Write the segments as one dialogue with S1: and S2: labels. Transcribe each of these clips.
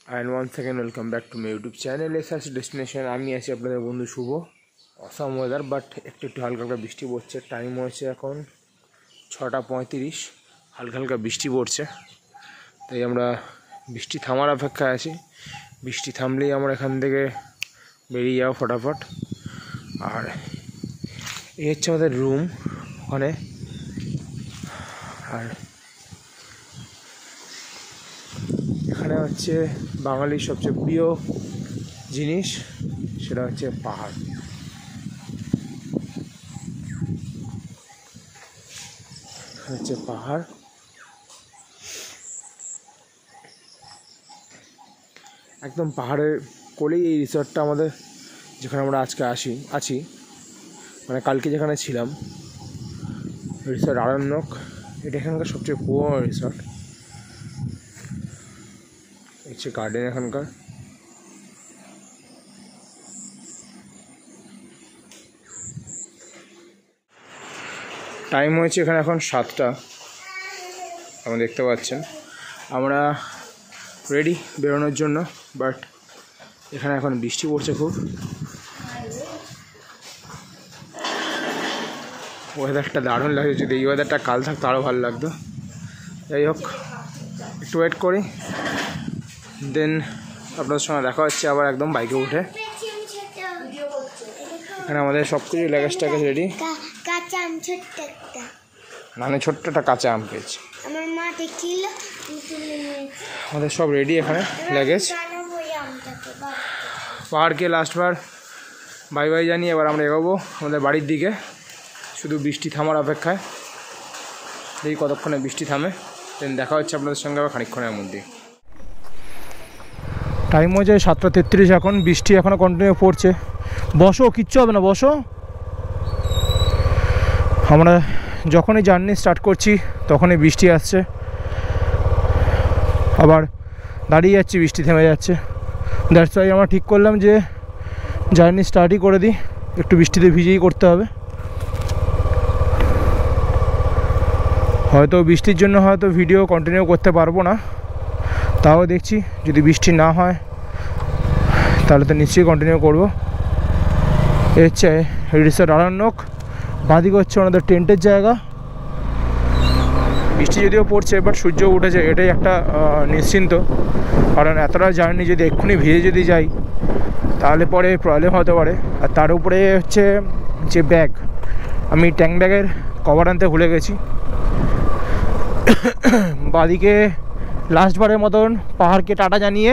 S1: And once again welcome back to my YouTube channel SRC Destination. আমি আছি আপনাদের বন্ধু শুভ। অসাম ওয়েদার বাট একটু হালকা হালকা বৃষ্টি পড়ছে। টাইম হচ্ছে এখন 6:35, হালকা হালকা বৃষ্টি পড়ছে, তাই আমরা বৃষ্টি থামার অপেক্ষায় আছি। বৃষ্টি থামলেই আমরা এখান থেকে বেরিয়ে যাবো ফটাফট। আর এই হচ্ছে আমাদের রুম ওখানে। আর এখানে হচ্ছে বাঙালির সবচেয়ে প্রিয় জিনিস, সেটা হচ্ছে পাহাড়। হচ্ছে পাহাড়, একদম পাহাড়ের কোলেই এই রিসর্টটা আমাদের, যেখানে আমরা আজকে আছি মানে কালকে যেখানে ছিলাম। রিসর্ট আরণ্যক, এটা এখানকার সবচেয়ে পুরনো রিসর্ট। হচ্ছে গার্ডেন এখানকার। টাইম হয়েছে এখানে এখন 7টা, আপনি দেখতে পাচ্ছেন। আমরা রেডি বেরোনোর জন্য, বাট এখানে এখন বৃষ্টি পড়ছে খুব। ওয়েদারটা দারুণ লাগছে, যদি এই ওয়েদারটা কাল থাকতো আরও ভালো লাগতো। যাই হোক, একটু ওয়েট করি, দেন আপনাদের সঙ্গে দেখা হচ্ছে আবার একদম বাইকে উঠে। এখানে আমাদের সব কিছু লাগেজ টাগেজ রেডি। নানে ছোট্ট একটা কাঁচা আম পেয়েছি, আমাদের সব রেডি এখানে লাগেজ। পাহাড়কে লাস্টবার বাই বাই জানিয়ে এবার আমরা এগোবো আমাদের বাড়ির দিকে, শুধু বৃষ্টি থামার অপেক্ষায়। দেখি কতক্ষণে বৃষ্টি থামে, দেন দেখা হচ্ছে আপনাদের সঙ্গে আবার খানিকক্ষণের মধ্যে। টাইম হচ্ছে 7:33 এখন, বৃষ্টি এখনও কন্টিনিউ পড়ছে। বসো, কিচ্ছু হবে না, বসো। আমরা যখনই জার্নি স্টার্ট করছি তখনই বৃষ্টি আসছে, আবার দাঁড়িয়ে যাচ্ছি, বৃষ্টি থেমে যাচ্ছে। দ্যাটস ওয়াই আমরা ঠিক করলাম যে জার্নি স্টার্টই করে দিই, একটু বৃষ্টিতে ভিজেই করতে হবে। হয়তো বৃষ্টির জন্য হয়তো ভিডিও কন্টিনিউ করতে পারবো না, তাও দেখছি যদি বৃষ্টি না হয় তাহলে তো নিশ্চয়ই কন্টিনিউ করবো। এ হচ্ছে রিসর্ট আরণ্যক, বাঁদিকে হচ্ছে ওনাদের টেন্টের জায়গা। বৃষ্টি যদিও পড়ছে, বাট সূর্য উঠেছে, এটাই একটা নিশ্চিন্ত। কারণ এতটা জার্নি যদি এক্ষুনি ভিজে যদি যাই তাহলে পরে প্রবলেম হতে পারে। আর তার উপরে হচ্ছে যে ব্যাগ, আমি ট্যাঙ্ক ব্যাগের কভার আনতে ভুলে গেছি। বাঁদিকে লাস্টবারের মতন পাহাড়কে টাটা জানিয়ে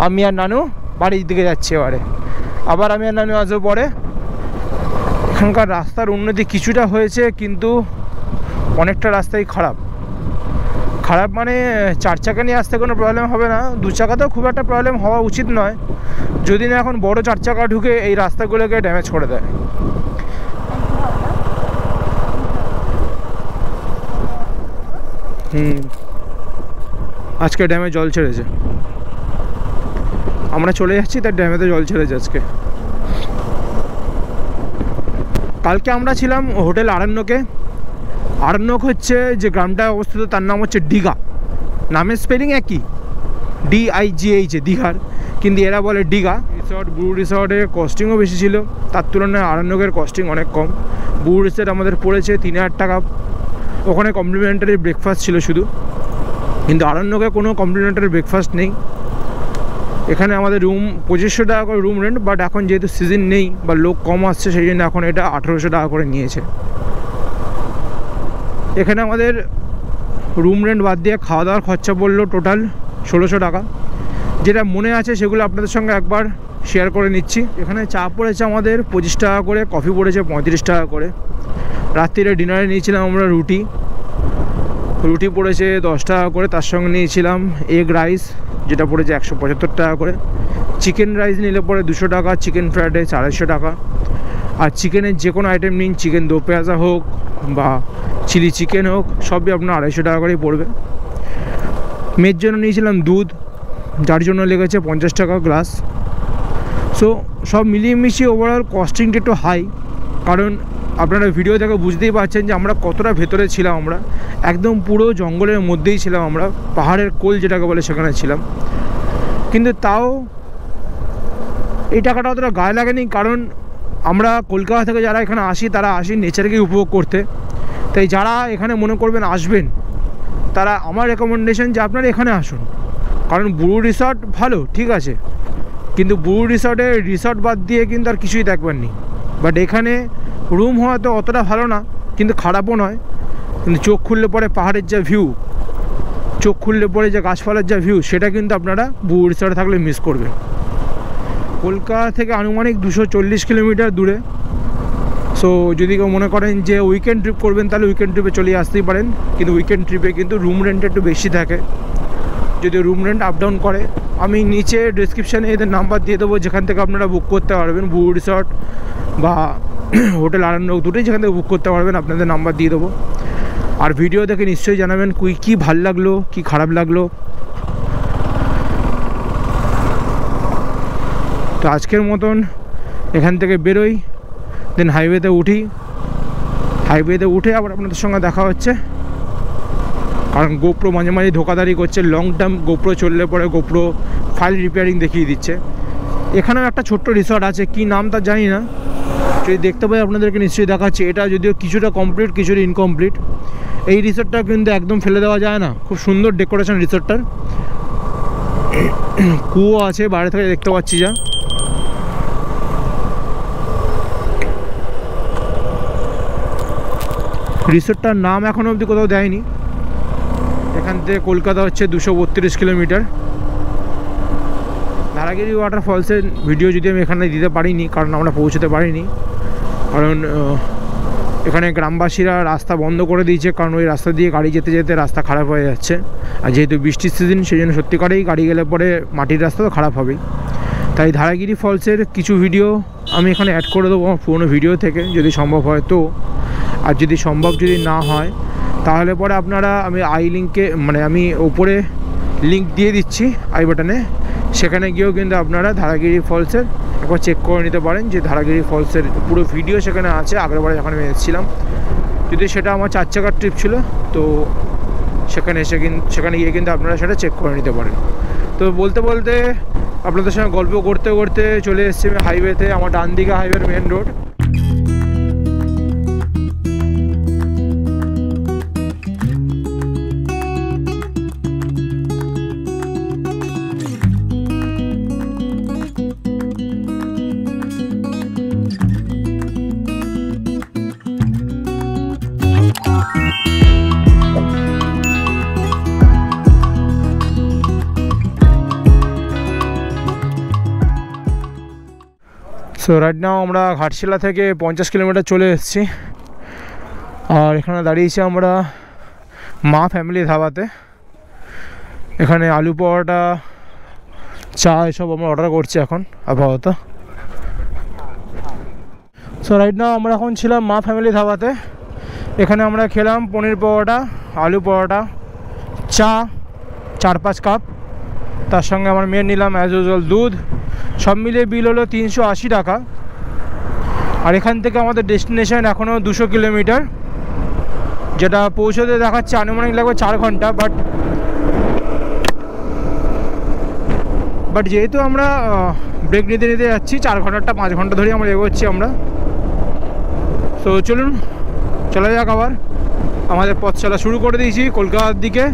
S1: আমি আর নানু বাড়ির দিকে যাচ্ছি। এবারে আবার আমি আর নানু আসবো পরে। এখানকার রাস্তার উন্নতি কিছুটা হয়েছে, কিন্তু অনেকটা রাস্তাই খারাপ। মানে 4 চাকা নিয়ে আসতে কোনো প্রবলেম হবে না, 2 চাকাতেও খুব একটা প্রবলেম হওয়া উচিত নয়, যদি না এখন বড় 4 চাকা ঢুকে এই রাস্তাগুলোকে ড্যামেজ করে দেয়। আজকে ড্যামে জল ছেড়েছে, আমরা চলে যাচ্ছি, তার ড্যামেতে জল ছেড়েছে আজকে। কালকে আমরা ছিলাম হোটেল আরণ্যকে। আরণ্যক হচ্ছে যে গ্রামটা অবস্থিত, তার নাম হচ্ছে দীঘা। নামের স্পেলিং একই, DIGH, দীঘার, কিন্তু এরা বলে দীঘা। রিসর্ট ব্লু রিসর্টের কস্টিংও বেশি ছিল, তার তুলনায় আরণ্যকের কস্টিং অনেক কম। ব্লু রিসর্ট আমাদের পড়েছে 3000 টাকা, ওখানে কমপ্লিমেন্টারি ব্রেকফাস্ট ছিল শুধু, কিন্তু আরণ্যকে কোনো কমপ্লিমেন্টারি ব্রেকফাস্ট নেই। এখানে আমাদের রুম 2500 টাকা করে রুম রেন্ট, বাট এখন যেহেতু সিজন নেই বা লোক কম আসছে, সেই জন্য এখন এটা 1800 টাকা করে নিয়েছে। এখানে আমাদের রুম রেন্ট বাদ দিয়ে খাওয়া দাওয়ার খরচা পড়লো টোটাল 1600 টাকা। যেটা মনে আছে সেগুলো আপনাদের সঙ্গে একবার শেয়ার করে নিচ্ছি। এখানে চা পড়েছে আমাদের 25 টাকা করে, কফি পড়েছে 35 টাকা করে। রাত্রিরে ডিনারে নিয়েছিলাম আমরা রুটি পড়েছে 10 টাকা করে, তার সঙ্গে নিয়েছিলাম এগ রাইস, যেটা পড়েছে 175 টাকা করে। চিকেন রাইস নিলে পরে 200 টাকা, চিকেন ফ্রাইড রাইস 250 টাকা। আর চিকেনের যে কোনো আইটেম নিন, চিকেন দো পেঁয়াজা হোক বা চিলি চিকেন হোক, সবই আপনার 250 টাকা করেই পড়বে। মেয়ের জন্য নিয়েছিলাম দুধ, যার জন্য লেগেছে 50 টাকা গ্লাস। সো সব মিলিয়ে মিশিয়ে ওভারঅল কস্টিংটা একটু হাই, কারণ আপনারা ভিডিও দেখে বুঝতেই পারছেন যে আমরা কতটা ভেতরে ছিলাম। আমরা একদম পুরো জঙ্গলের মধ্যেই ছিলাম, আমরা পাহাড়ের কোল যেটাকে বলে সেখানে ছিলাম। কিন্তু তাও এই টাকাটা অতটা গায়ে লাগেনি, কারণ আমরা কলকাতা থেকে যারা এখানে আসি তারা আসি নেচারকে উপভোগ করতে। তাই যারা এখানে মনে করবেন আসবেন, তারা আমার রেকমেন্ডেশন যে আপনারা এখানে আসুন। কারণ বুরু রিসর্ট ভালো, ঠিক আছে, কিন্তু বুরু রিসর্টে রিসর্ট বাদ দিয়ে কিন্তু আর কিছুই দেখবেন নি। বাট এখানে রুম হয়তো অতটা ভালো না, কিন্তু খারাপও নয়। কিন্তু চোখ খুললে পরে পাহাড়ের যা ভিউ, চোখ খুললে পরে যে গাছপালার যা ভিউ, সেটা কিন্তু আপনারা বুরু রিসর্টে থাকলে মিস করবেন। কলকাতা থেকে আনুমানিক 240 কিলোমিটার দূরে। সো যদি কেউ মনে করেন যে উইকেন্ড ট্রিপ করবেন, তাহলে উইকেন্ড ট্রিপে চলে আসতেই পারেন। কিন্তু উইকেন্ড ট্রিপে কিন্তু রুম রেন্ট একটু বেশি থাকে, যদি রুম রেন্ট আপ ডাউন করে। আমি নিচে ডিসক্রিপশানে এদের নাম্বার দিয়ে দেবো, যেখান থেকে আপনারা বুক করতে পারবেন। বুরু রিসর্ট বা হোটেল আরণ্যক দুটোই যেখান থেকে বুক করতে পারবেন, আপনাদের নাম্বার দিয়ে দেবো। আর ভিডিও দেখে নিশ্চয়ই জানাবেন কী ভালো লাগলো, কী খারাপ লাগলো। তো আজকের মতন এখান থেকে বেরোই, দেন হাইওয়েতে উঠি। হাইওয়েতে উঠে আবার আপনাদের সঙ্গে দেখা হচ্ছে। কারণ গোপ্রো মাঝে মাঝে ধোকাধারি করছে, লং টার্ম গোপ্রো চললে পরে গোপ্রো ফাইল রিপেয়ারিং দেখিয়ে দিচ্ছে। এখানেও একটা ছোট্ট রিসর্ট আছে, কি নাম তা জানি না, যদি দেখতে পাই আপনাদেরকে নিশ্চয়ই দেখাচ্ছি। এটা যদিও কিছুটা কমপ্লিট, কিছুটা ইনকমপ্লিট। এই রিসর্টটা কিন্তু একদম ফেলে দেওয়া যায় না, খুব সুন্দর ডেকোরেশন রিসর্টটার। কুয়ো আছে বাইরে থেকে দেখতে পাচ্ছি যা। রিসর্টটার নাম এখনও অবধি কোথাও দেয়নি। এখান থেকে কলকাতা হচ্ছে 232 কিলোমিটার। ধারাগিরি ওয়াটারফলসের ভিডিও যদি আমি এখানে দিতে পারিনি, কারণ আমরা পৌঁছতে পারিনি। কারণ এখানে গ্রামবাসীরা রাস্তা বন্ধ করে দিয়েছে, কারণ ওই রাস্তা দিয়ে গাড়ি যেতে যেতে রাস্তা খারাপ হয়ে যাচ্ছে। আর যেহেতু বৃষ্টির সিজন, সেই জন্য সত্যিকারেই গাড়ি গেলে পরে মাটির রাস্তা তো খারাপ হবেই। তাই ধারাগিরি ফলসের কিছু ভিডিও আমি এখানে অ্যাড করে দেবো আমার পুরোনো ভিডিও থেকে, যদি সম্ভব হয় তো। আর যদি সম্ভব যদি না হয়, তাহলে পরে আপনারা আমি আমি ওপরে লিঙ্ক দিয়ে দিচ্ছি আই বাটনে, সেখানে গিয়েও কিন্তু আপনারা ধারাগিরি ফলসের একবার চেক করে নিতে পারেন, যে ধারাগিরি ফলসের পুরো ভিডিও সেখানে আছে। আগেরবারে যখন আমি এসেছিলাম, যদি সেটা আমার 4 চাকার ট্রিপ ছিল, তো সেখানে গিয়ে কিন্তু আপনারা সেটা চেক করে নিতে পারেন। তো বলতে বলতে আপনাদের সঙ্গে গল্প করতে করতে চলে এসেছি আমি হাইওয়েতে, আমার ডান দিকে হাইওয়ের main road. So right now আমরা ঘাটশিলা থেকে 50 কিলোমিটার চলে এসেছি। আর এখানে দাঁড়িয়েছি আমরা মা ফ্যামিলি ধাবাতে। এখানে আলু পরোটা, চা এসব আমরা অর্ডার করছি এখন আপাতত। সো রাইট নাও আমরা এখন ছিলাম মা ফ্যামিলি ধাবাতে। এখানে আমরা খেলাম পনির পরোটা, আলু পরোটা, চা 4-5 কাপ, তার সঙ্গে আমার মেয়ে নিলাম অ্যাজ ইউজুয়াল দুধ। সব মিলিয়ে বিল হলো 380 টাকা। আর এখান থেকে আমাদের ডেস্টিনেশন এখনও 200 কিলোমিটার, যেটা পৌঁছতে দেখাচ্ছে আনুমানিক লাগবে 4 ঘন্টা। বাট যেহেতু আমরা ব্রেক নিতে নিতে যাচ্ছি, 4 ঘন্টাটা 5 ঘন্টা ধরেই আমরা এগোচ্ছি আমরা। তো চলুন চলা যাক, আবার আমাদের পথ চলা শুরু করে দিয়েছি কলকাতার দিকে।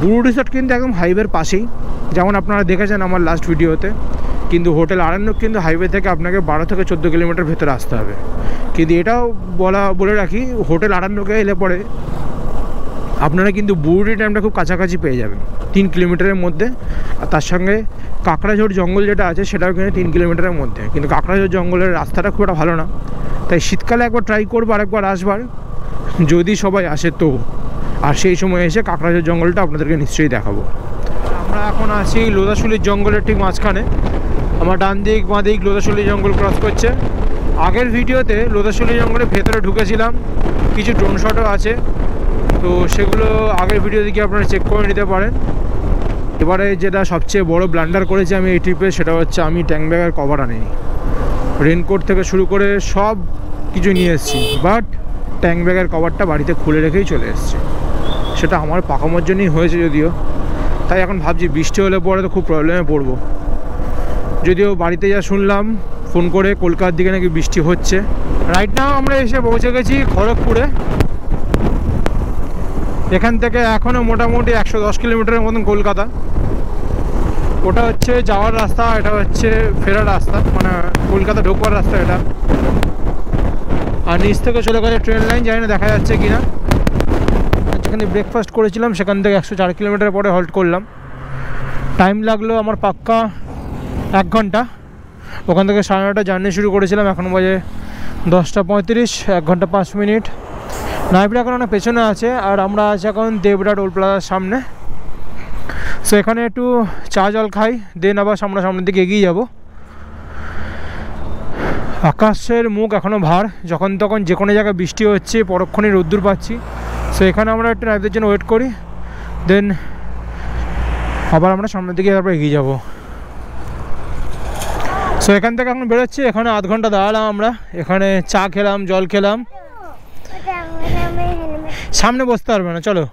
S1: বুরু রিসর্ট কিন্তু একদম হাইওয়ের পাশেই, যেমন আপনারা দেখেছেন আমার লাস্ট ভিডিওতে। কিন্তু হোটেল আরণ্যক কিন্তু হাইওয়ে থেকে আপনাকে 12 থেকে 14 কিলোমিটার ভেতরে আসতে হবে। কিন্তু এটাও বলে রাখি, হোটেল আরণ্যকে এলে পরে আপনারা কিন্তু বুরুডি ড্যামটা খুব কাছাকাছি পেয়ে যাবেন, 3 কিলোমিটারের মধ্যে। আর তার সঙ্গে কাঁকড়াঝোড় জঙ্গল যেটা আছে, সেটাও কিন্তু 3 কিলোমিটারের মধ্যে। কিন্তু কাঁকড়াঝোড় জঙ্গলের রাস্তাটা খুব একটা ভালো না, তাই শীতকালে একবার ট্রাই করবো আরেকবার আসবার, যদি সবাই আসে তো। আর সেই সময় এসে কাঁকড়াঝোড় জঙ্গলটা আপনাদেরকে নিশ্চয়ই দেখাবো। আমরা এখন আছি লোধাশুলির জঙ্গলের ঠিক মাঝখানে। আমার ডান দিক বাঁ দিক লোধাশুলি জঙ্গল ক্রস করছে। আগের ভিডিওতে লোধাশুলি জঙ্গলের ভেতরে ঢুকেছিলাম, কিছু ড্রোন শটও আছে, তো সেগুলো আগের ভিডিও থেকে আপনারা চেক করে নিতে পারেন। এবারে যেটা সবচেয়ে বড় ব্লান্ডার করেছি আমি এই ট্রিপে, সেটা হচ্ছে আমি ট্যাঙ্ক ব্যাগের কভার আনিনি। রেনকোট থেকে শুরু করে সব কিছু নিয়ে এসেছি, বাট ট্যাঙ্ক ব্যাগের কভারটা বাড়িতে খুলে রেখেই চলে এসেছি। সেটা আমার পাকামোর জন্যই হয়েছে যদিও, তাই এখন ভাবছি বৃষ্টি হলে পরে তো খুব প্রবলেমে পড়বো। যদিও বাড়িতে যা শুনলাম ফোন করে কলকাতার দিকে নাকি বৃষ্টি হচ্ছে। রাইট নাও আমরা এসে পৌঁছে গেছি খড়গপুরে। এখান থেকে এখনও মোটামুটি 110 কিলোমিটারের মতন কলকাতা। ওটা হচ্ছে যাওয়ার রাস্তা, এটা হচ্ছে ফেরার রাস্তা, মানে কলকাতা ঢোকবার রাস্তা এটা। আর নিচ থেকে চলে গেছে ট্রেন লাইন, জানি না দেখা যাচ্ছে কি না। যেখানে ব্রেকফাস্ট করেছিলাম সেখান থেকে 104 কিলোমিটার পরে হল্ট করলাম। টাইম লাগলো আমার পাক্কা 1 ঘন্টা। ওখান থেকে 9:30 জার্নি শুরু করেছিলাম, এখন বাজে 10:35, 1 ঘন্টা 5 মিনিট। নাইবরা এখন অনেক পেছনে আছে, আর আমরা আছি এখন দেবরা টোল প্লাজার সামনে। সো এখানে একটু চা জল খাই, দেন আবার সামনের দিকে এগিয়ে যাব। আকাশের মুখ এখনও ভার, যখন তখন যে কোনো জায়গায় বৃষ্টি হচ্ছে, পরক্ষণে রোদ্দুর পাচ্ছি। সো এখানে আমরা একটু নাইবদের জন্য ওয়েট করি, দেন আবার আমরা সামনের দিকে তারপর এগিয়ে যাব। সো এখান থেকে এখন বেরোচ্ছি, এখানে 1/2 ঘন্টা দাঁড়ালাম আমরা, এখানে চা খেলাম, জল খেলাম। সামনে বসতে পারবে না, চলো।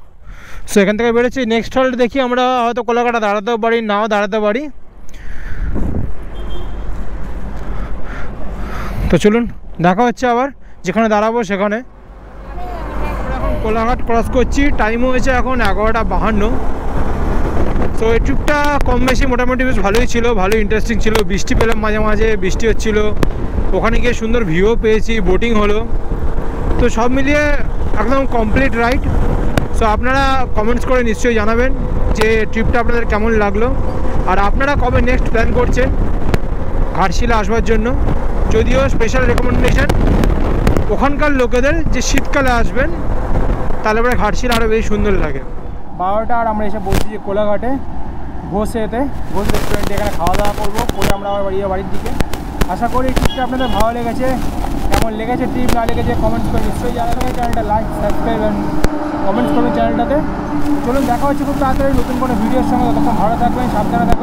S1: সো এখান থেকে বেরোচ্ছি, নেক্সট হল্ট দেখি আমরা হয়তো কোলাঘাটে দাঁড়াতেও পারি, নাও দাঁড়াতে পারি। তো চলুন দেখা হচ্ছে আবার যেখানে দাঁড়াবো সেখানে। এখন কোলাঘাট ক্রস করছি, টাইম হয়েছে এখন 11:52। তো এই ট্রিপটা কম বেশি মোটামুটি বেশ ভালোই ছিল, ভালোই ইন্টারেস্টিং ছিল। বৃষ্টি পেলাম মাঝে মাঝে, বৃষ্টি হচ্ছিলো, ওখানে গিয়ে সুন্দর ভিউও পেয়েছি, বোটিং হলো। তো সব মিলিয়ে একদম কমপ্লিট রাইড। সো আপনারা কমেন্টস করে নিশ্চয়ই জানাবেন যে ট্রিপটা আপনাদের কেমন লাগলো, আর আপনারা কবে নেক্সট প্ল্যান করছেন ঘাটশিলা আসবার জন্য। যদিও স্পেশাল রেকমেন্ডেশন ওখানকার লোকেদের যে শীতকালে আসবেন, তাহলে পরে ঘাটশিলা আরও বেশি সুন্দর লাগে। 12টা, আর আমরা এসে বলছি যে কোলাঘাটে ঘোষ রেস্টুরেন্টে এখানে খাওয়া দাওয়া করবো, করে আমরা আবার বাড়ির দিকে। আশা করি ট্রিপটা আপনাদের ভালো লেগেছে। কেমন লেগেছে ট্রিপ না লেগেছে কমেন্টস করে নিশ্চয়ই জানাবেন। চ্যানেলটা লাইক, সাবস্ক্রাইব অ্যান্ড কমেন্টস করবেন চ্যানেলটাতে। চলুন দেখা হচ্ছে খুব তাড়াতাড়ি নতুন কোনো ভিডিওর সঙ্গে। ততক্ষণ ভালো থাকবেন, সাবধানে থাকবেন।